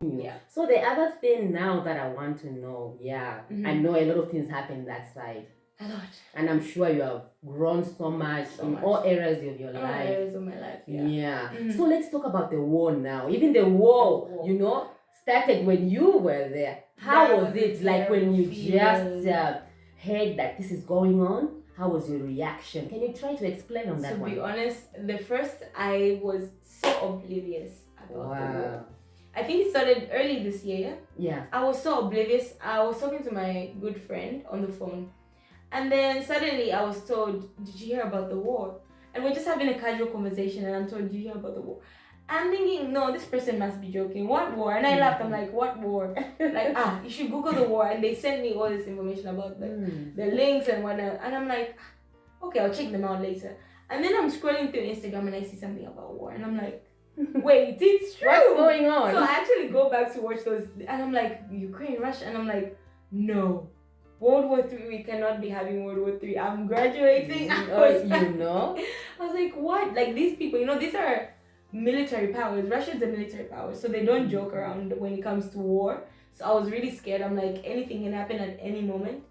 Yeah. So the other thing now that I want to know, I know a lot of things happen that side. A lot. And I'm sure you have grown so much in all areas of your life. All areas of my life, yeah. So let's talk about the war now. Even the war, started when you were there. How was it? Like when you just heard that this is going on? How was your reaction? Can you try to explain on that one? To be honest, the first I was so oblivious about the war. I think it started early this year. Yeah. I was so oblivious. I was talking to my good friend on the phone. And then suddenly I was told, did you hear about the war? And we're just having a casual conversation and I'm told, did you hear about the war? I'm thinking, no, this person must be joking. What war? And I laughed. I'm like, what war? Like, you should Google the war. And they sent me all this information about the links and whatnot. And I'm like, okay, I'll check them out later. And then I'm scrolling through Instagram and I see something about war. And I'm like, wait, it's true. What's going on? So I actually go back to watch those. And I'm like, Ukraine, Russia. And I'm like, no. World War III, we cannot be having World War III. I'm graduating. I was like, what? Like these people, these are military powers. Russia's a military power, so they don't joke around when it comes to war. So I was really scared. I'm like, anything can happen at any moment.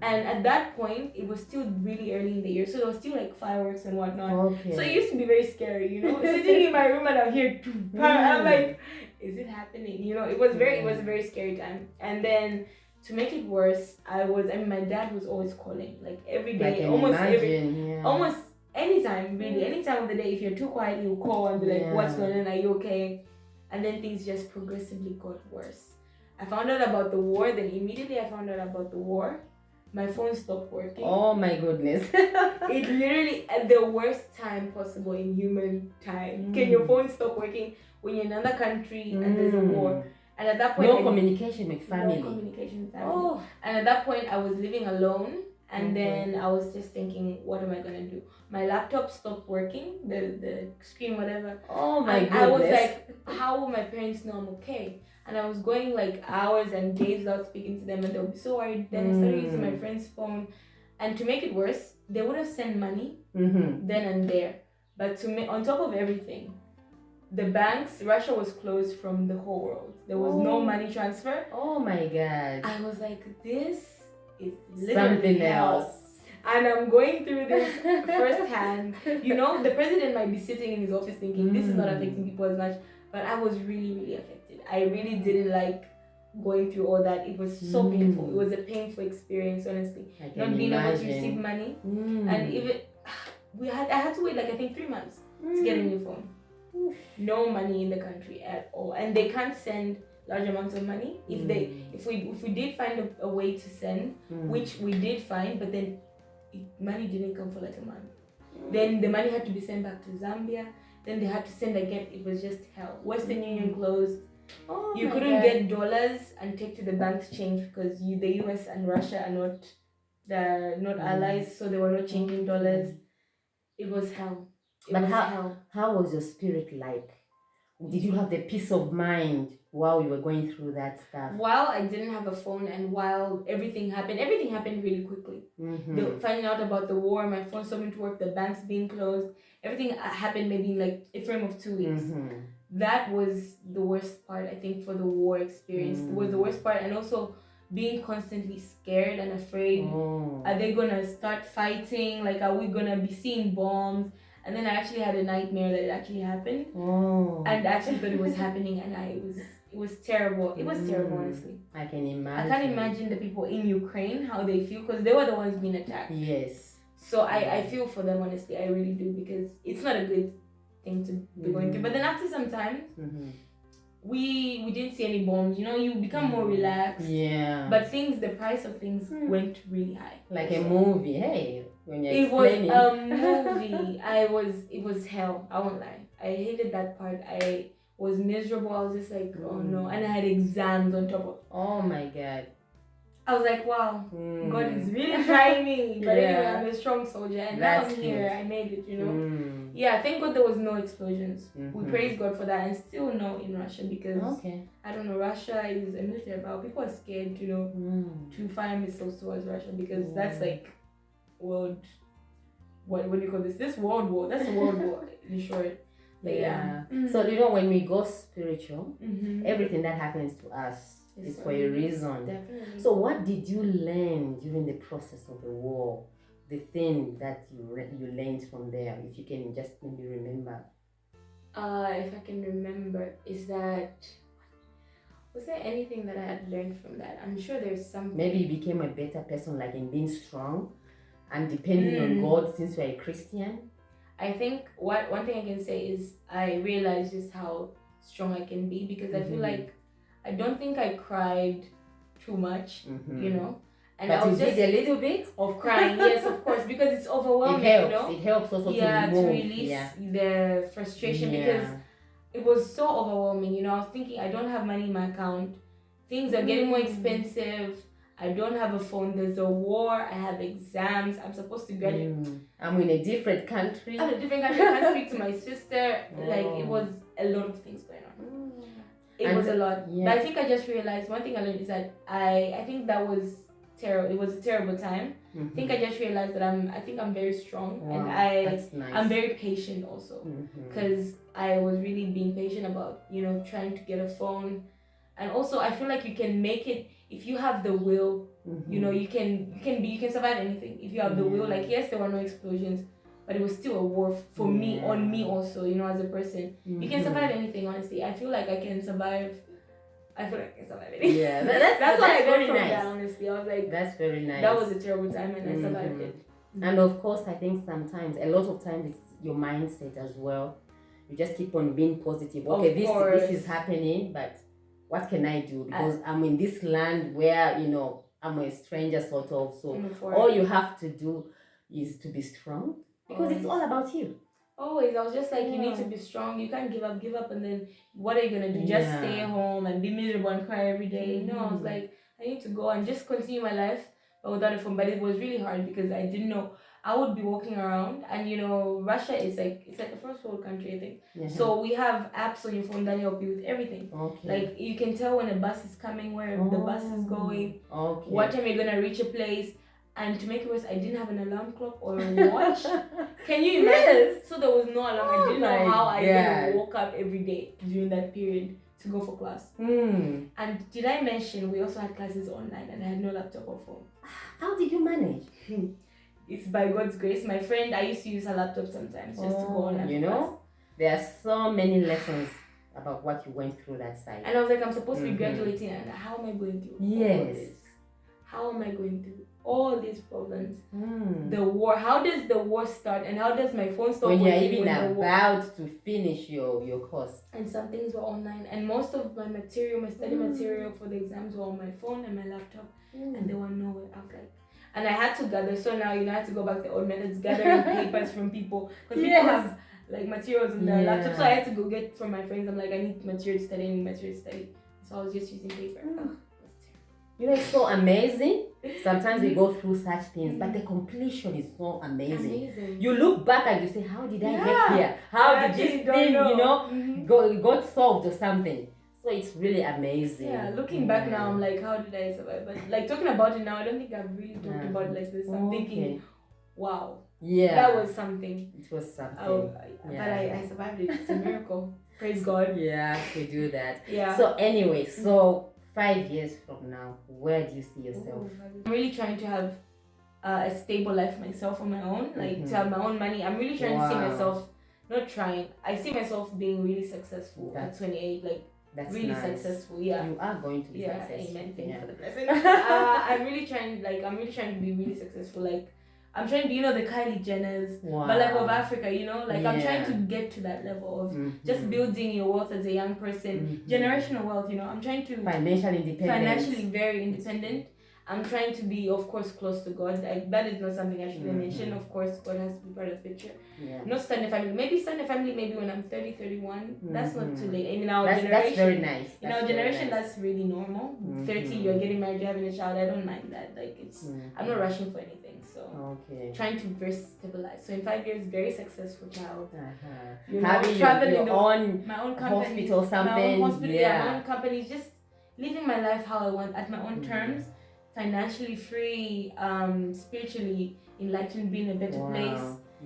And at that point, it was still really early in the year, so there was still like fireworks and whatnot. Okay. So it used to be very scary, sitting in my room and I'm here, I'm like, is it happening? It was a very scary time. And then to make it worse, my dad was always calling, like every day, almost anytime, really, any time of the day. If you're too quiet, he'll call and be like, what's going on? Are you okay? And then things just progressively got worse. I found out about the war, then immediately I found out about the war. My phone stopped working. Oh my goodness. It literally, at the worst time possible in human time. Can your phone stop working when you're in another country and there's a war? And at that point, no communication with family. Oh. And at that point, I was living alone. And then I was just thinking, what am I going to do? My laptop stopped working, the screen, whatever. Oh my goodness. I was like, how will my parents know I'm okay? And I was going like hours and days without speaking to them, and they would be so worried. Then I started using my friend's phone. And to make it worse, they would have sent money then and there. But on top of everything, the banks, Russia was closed from the whole world. There was no money transfer. Oh my God. I was like, this is something else. And I'm going through this firsthand. The president might be sitting in his office thinking, this is not affecting people as much. But I was really, really affected. I really didn't like going through all that. It was so painful. It was a painful experience, honestly. Not being able to receive money. And even, I had to wait like I think 3 months to get a new phone. No money in the country at all, and they can't send large amounts of money. If we did find a way to send, which we did find, but then money didn't come for like a month. Then the money had to be sent back to Zambia. Then they had to send again. It was just hell. Western Union closed. You couldn't get dollars and take to the bank to change because the US and Russia are not allies, so they were not changing dollars. It was hell. How was your spirit like? Did you have the peace of mind while you were going through that stuff? While I didn't have a phone and while everything happened really quickly. Finding out about the war, my phone starting to work, the banks being closed, everything happened maybe in like a frame of 2 weeks. That was the worst part, I think, for the war experience. It was the worst part, and also being constantly scared and afraid. Are they gonna start fighting? Like, are we gonna be seeing bombs? And then I actually had a nightmare that it actually happened. And I actually thought it was happening, and it was terrible. It was terrible, honestly. I can imagine. I can't imagine the people in Ukraine, how they feel, because they were the ones being attacked. Yes. So I feel for them, honestly. I really do, because it's not a good thing to be going through. But then after some time, we didn't see any bombs. You become more relaxed. Yeah. But the price of things went really high. Like a movie, hey. When you're it was explaining. a movie. It was hell. I won't lie. I hated that part. I was miserable. I was just like, oh no. And I had exams on top of. Oh my God. I was like, wow, God is really trying me. But anyway, I'm a strong soldier, and now I'm here. I made it, Yeah, thank God there was no explosions. We praise God for that, and still no in Russia, because I don't know, Russia is a military power. People are scared, to fire missiles towards Russia, because that's like what do you call this? This world war. That's a world war, in short. But yeah. So when we go spiritual, everything that happens to us is for a reason. Definitely. So what did you learn during the process of the war? The thing that you learned from there, if you can just maybe remember. If I can remember, is that, was there anything that I had learned from that? I'm sure there's something. Maybe you became a better person, like in being strong and depending on God, since you're a Christian. I think one thing I can say is I realized just how strong I can be, because I feel like I don't think I cried too much, And but I was you just did a little bit of crying, yes, of course, because it's overwhelming. It helps also to remove, release the frustration, because it was so overwhelming. I was thinking, I don't have money in my account. Things are getting more expensive. I don't have a phone. There's a war. I have exams. I'm supposed to graduate. I'm in a different country. I'm in a different country. I can't speak to my sister. Like, it was a lot of things going on. It was a lot. Yeah. But I think I just realized, one thing I learned is that I think that was terrible. It was a terrible time. I think I just realized that I'm very strong. Wow, and that's nice. I'm very patient also, because I was really being patient about trying to get a phone. And also I feel like you can make it if you have the will. You can survive anything if you have the will. Like, yes, there were no explosions, but it was still a war for me, on me also, as a person. You can survive anything, honestly. I feel like I can survive anything. Yeah, that's what I got very from nice. that, honestly. I was like, that's very nice. That was a terrible time, and I survived it. And of course, I think sometimes, a lot of times, it's your mindset as well. You just keep on being positive. Okay, this is happening, but what can I do? Because I'm in this land where, I'm a stranger sort of. So all you have to do is to be strong, because it's all about you. Always. I was just like, you need to be strong. You can't give up, and then what are you gonna do? Just stay home and be miserable and cry every day? No, I was like, I need to go and just continue my life, but without a phone. But it was really hard, because I didn't know. I would be walking around, and Russia is it's like a first world country, I think. So we have apps on your phone that help you with everything. Like, you can tell when a bus is coming, where the bus is going, what time you're gonna reach a place. And to make it worse, I didn't have an alarm clock or a watch. Can you imagine? Yes. So there was no alarm. I didn't know how I woke up every day during that period to go for class. And did I mention we also had classes online, and I had no laptop or phone? How did you manage? It's by God's grace. My friend, I used to use her laptop sometimes just to go online. Class. There are so many lessons about what you went through that side. And I was like, I'm supposed to be graduating, and how am I going to all this? How am I going to all these problems? The war. How does the war start, and how does my phone stop when you're even about to finish your course? And some things were online, and most of my material, my study material for the exams were on my phone and my laptop, and they were nowhere. I was like, and I had to gather. So now I had to go back to the old methods, gathering papers from people, because people have like materials on their laptop. So I had to go get from my friends. I'm like, I need material to study. So I was just using paper. It's so amazing. Sometimes we go through such things, but the completion is so amazing. You look back and you say, how did I get here? How did this thing, got solved or something? So it's really amazing. Yeah, looking back now, I'm like, how did I survive? But like, talking about it now, I don't think I've really talked about it like this. I'm thinking, wow. Yeah. That was something. It was something. But I survived it. It's a miracle. Praise God. Yeah, we do that. Yeah. So anyway, 5 years from now, where do you see yourself? I'm really trying to have a stable life myself on my own, like to have my own money. I'm really trying to see myself, not trying, I see myself being really successful at 28, like that's really successful. Yeah, you are going to be successful. Amen. Thank you for the blessings. I'm really trying to be really successful. Like, I'm trying to be, the Kylie Jenners, but like of Africa, I'm trying to get to that level of just building your wealth as a young person, generational wealth, I'm trying to financially very independent. I'm trying to be, of course, close to God. That is not something I should mention. Of course, God has to be part of the picture. Yeah. Not start a family. Maybe start a family maybe when I'm 30, 31. That's not too late. In our generation, that's very nice. In our generation, that's really normal. 30, you're getting married, you're having a child. I don't mind that. Like, I'm not rushing for anything. So trying to very stabilize. So in 5 years, very successful child. Having your own my own company, hospital, something. My own hospital, my own company. Just living my life how I want at my own terms. Financially free, spiritually enlightened, being in a better place,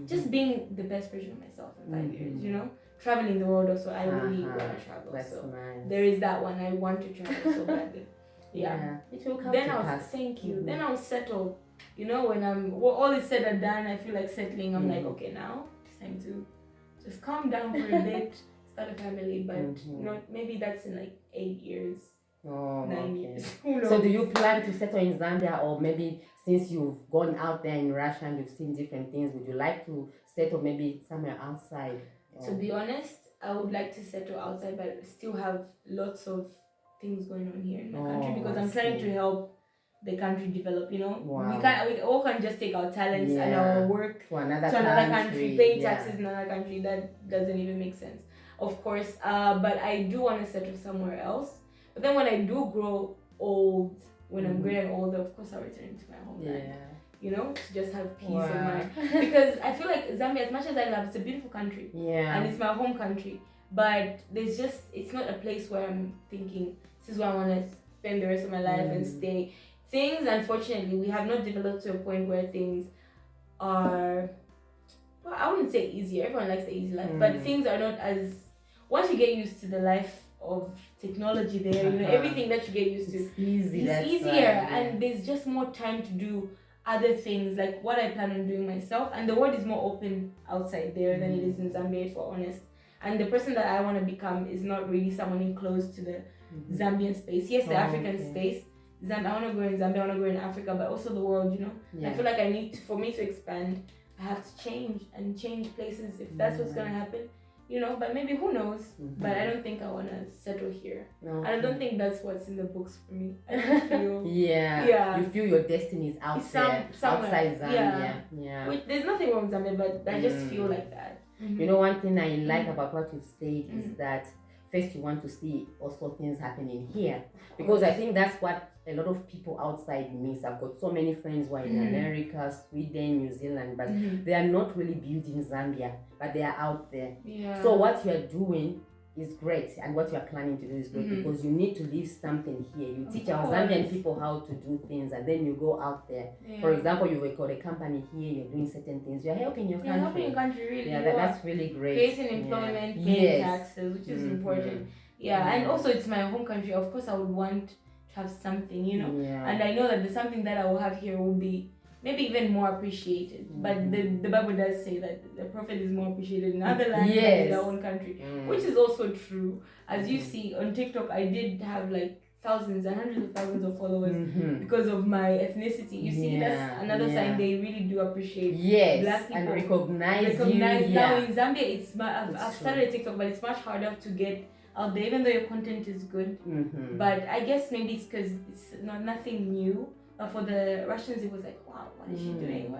just being the best version of myself in 5 years, traveling the world also. I really want to travel. That's so nice. there is that one. I want to travel so badly. Yeah. It will come Then to I'll pass. thank you. Then I'll settle. You know, when all is said and done, I feel like settling. I'm like, okay, now it's time to just calm down for a bit, start a family. But maybe that's in like 8 years. 9 years. Who knows? So do you plan to settle in Zambia, or maybe since you've gone out there in Russia and you've seen different things, would you like to settle maybe somewhere outside? To be honest, I would like to settle outside, but still have lots of things going on here in my country, because I'm trying to help the country develop. You know, we all can't just take our talents and our work to another country, paying taxes in another country. That doesn't even make sense, of course. But I do want to settle somewhere else. But then when I do grow old, when I'm great and older, of course I'll return to my homeland. You know, to just have peace of mind. Because I feel like Zambia, as much as I love, it's a beautiful country. And it's my home country. But it's not a place where I'm thinking, this is where I want to spend the rest of my life and stay. Things, unfortunately, we have not developed to a point where things are, well, I wouldn't say easier. Everyone likes the easy life. But things are not as, once you get used to the life of technology there, you know, everything that you get used to, it's easier. And there's just more time to do other things, like what I plan on doing myself. And the world is more open outside there than it is in Zambia, if we're honest. And the person that I want to become is not really someone enclosed to the Zambian space. Yes, the African space. I want to grow in Zambia, I want to grow in Africa, but also the world, you know. I feel like for me to expand, I have to change places if that's what's going to happen. You know, but maybe who knows? But I don't think I want to settle here. And I don't think that's what's in the books for me. I don't feel... You feel your destiny is outside Zambia. Which, there's nothing wrong with Zambia, but I just feel like that. You know, one thing I like about what you've said is that first you want to see also things happening here. Because I think that's what a lot of people outside miss. I've got so many friends who are in America, Sweden, New Zealand, but they are not really building Zambia, but they are out there. So what you are doing is great, and what you are planning to do is great, because you need to leave something here. You teach our Zambian people how to do things, and then you go out there. For example, you work at a company here, you're doing certain things, you're helping your country. You're helping your country, really. That's really great. Creating employment, paying taxes, which is important. And also it's my home country. Of course, I would want to have something, you know. And I know that the something that I will have here will be maybe even more appreciated. But the Bible does say that the prophet is more appreciated in other lands than in their own country, which is also true. As you see on TikTok, I did have like thousands and hundreds of thousands of followers because of my ethnicity. You see, that's another sign they really do appreciate Black people and recognize you. Now in Zambia, I've started a TikTok, but it's much harder to get out there, even though your content is good. But I guess maybe it's because it's nothing new. But for the Russians, it was like, wow, what is she doing?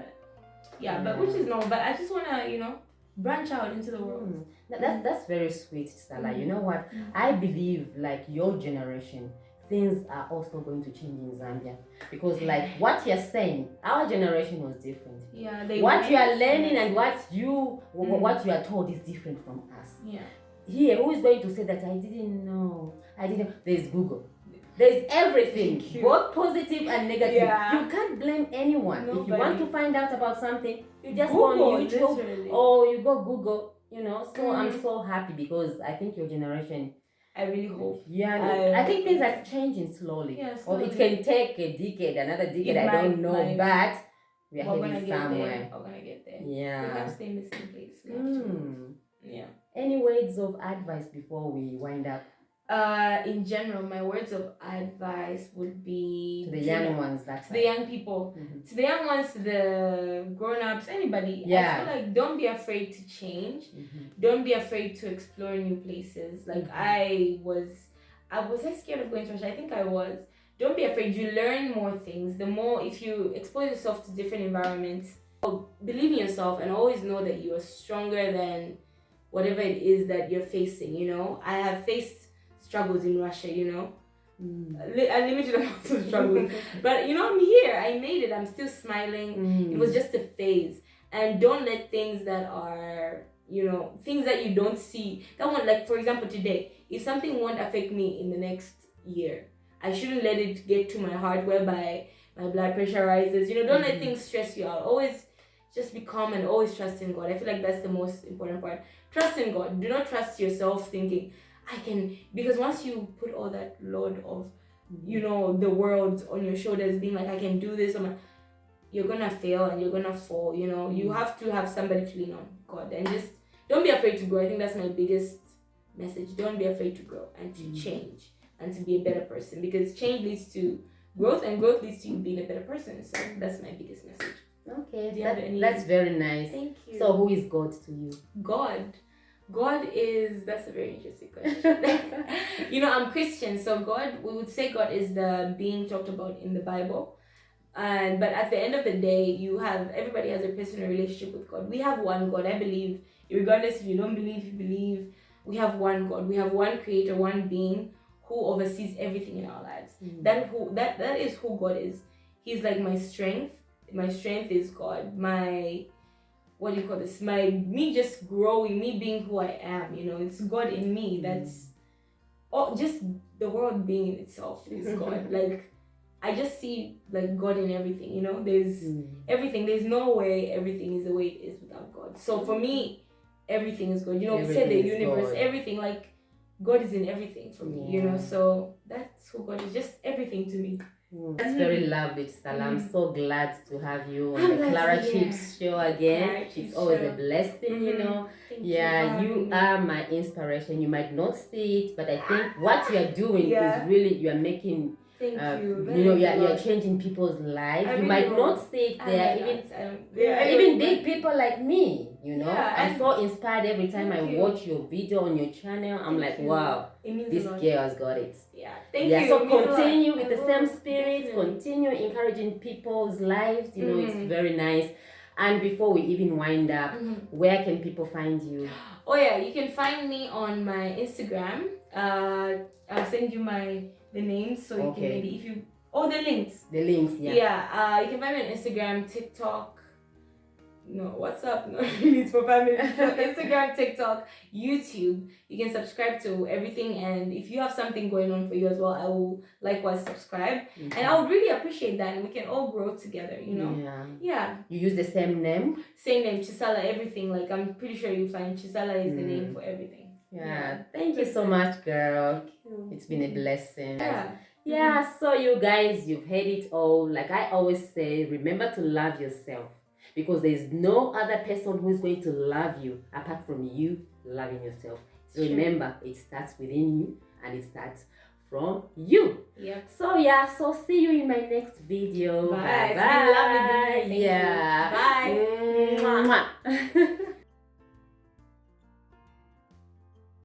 But which is normal. But I just want to, you know, branch out into the world. That's very sweet, Chisala. You know what? I believe, like, your generation, things are also going to change in Zambia. Because, like, what you're saying, our generation was different. What you are learning and what you are told is different from us. Here, who is going to say that I didn't know? There's Google. There's everything, both positive and negative. You can't blame anyone. If you want to find out about something, you just go on YouTube or you go Google, you know. So I'm so happy because I think your generation, I really hope. I think things are changing slowly. Or it can take a decade, another decade, I don't know, but we're heading somewhere. We're gonna get there. We can't stay in the same place. We have to. Any words of advice before we wind up? In general, my words of advice would be to the young ones, to the young people, to the young ones, to the grown-ups, anybody. I feel like don't be afraid to change. Don't be afraid to explore new places. Like I was scared of going to Russia? I think I was. Don't be afraid. You learn more things. The more, if you expose yourself to different environments, believe in yourself and always know that you are stronger than whatever it is that you're facing. You know, I have faced struggles in Russia, you know, unlimited amounts of struggles. But you know, I'm here. I made it. I'm still smiling. It was just a phase. And don't let things that are, you know, things that you don't see, that won't, like for example today, if something won't affect me in the next year, I shouldn't let it get to my heart whereby my blood pressure rises. You know, don't let things stress you out. Always just be calm and always trust in God. I feel like that's the most important part. Trust in God. Do not trust yourself thinking I can, because once you put all that load of the world on your shoulders, being like I can do this, you're gonna fail and you're gonna fall. You have to have somebody to lean on, God, and just don't be afraid to grow. I think that's my biggest message. Don't be afraid to grow and to change and to be a better person, because change leads to growth and growth leads to you being a better person. So that's my biggest message. Okay, that's very nice. Thank you. So who is God to you? God is, that's a very interesting question. I'm Christian, so we would say God is the being talked about in the Bible. But at the end of the day, everybody has a personal relationship with God. We have one God, I believe, regardless if you don't believe, you believe. We have one God. We have one creator, one being who oversees everything in our lives. That is who God is. He's like my strength. My strength is God. Me just growing, me being who I am, it's God in me. That's just the world being in itself is God. Like, I just see like God in everything, there's everything. There's no way everything is the way it is without God. So for me, everything is God. We say the universe, God. Everything, like God is in everything for me, so that's who God is, just everything to me. That's very lovely, Chisala. I'm so glad to have you on the Clara Chips show again. It's always a blessing, Thank you are my inspiration. You might not see it, but I think what you are doing is really, you are making you're changing people's lives. You might not see it there. Even big people like me, I'm so inspired every time I watch your video on your channel. I'm like, wow, this girl has got it. Thank you. So continue with the same spirit. Definitely. Continue encouraging people's lives. It's very nice. And before we even wind up, where can people find you? Oh yeah, you can find me on my Instagram. I'll send you the names so you can maybe the links. The links, yeah. You can find me on Instagram, TikTok. No, WhatsApp. No, it's for family. So Instagram, TikTok, YouTube. You can subscribe to everything, and if you have something going on for you as well, I will likewise subscribe, and I would really appreciate that, and we can all grow together. Yeah. You use the same name. Same name, Chisala. Everything. Like, I'm pretty sure you find Chisala is the name for everything. Thank you so much, girl. It's been a blessing. So you guys, you've heard it all. Like I always say, remember to love yourself, because there is no other person who is going to love you apart from you loving yourself. So remember, it starts within you and it starts from you. So see you in my next video. Bye. Bye. Bye. Bye. Bye.